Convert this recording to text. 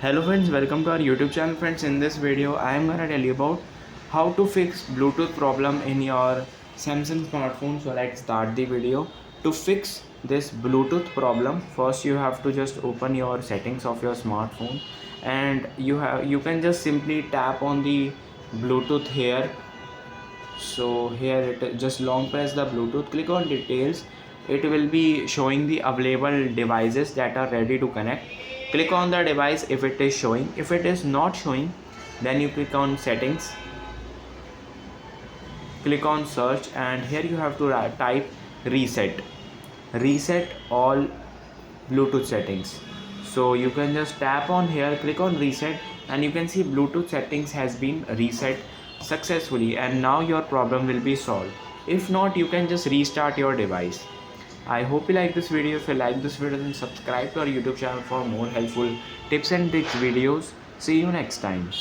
Hello friends, welcome to our YouTube channel. Friends, in this video I am gonna tell you about how to fix Bluetooth problem in your Samsung smartphone. So let's start the video. To fix this Bluetooth problem, first you have to just open your settings of your smartphone, and you can just simply tap on the Bluetooth here. So here just long press the Bluetooth, click on details. It will be showing the available devices that are ready to connect. Click on the device if it is showing. If it is not showing, then you click on settings, click on search, and here you have to type reset all Bluetooth settings. So you can just tap on here, click on reset, and you can see Bluetooth settings has been reset successfully, and now your problem will be solved. If not, you can just restart your device. I hope you like this video. If you like this video, then subscribe to our YouTube channel for more helpful tips and tricks videos. See you next time.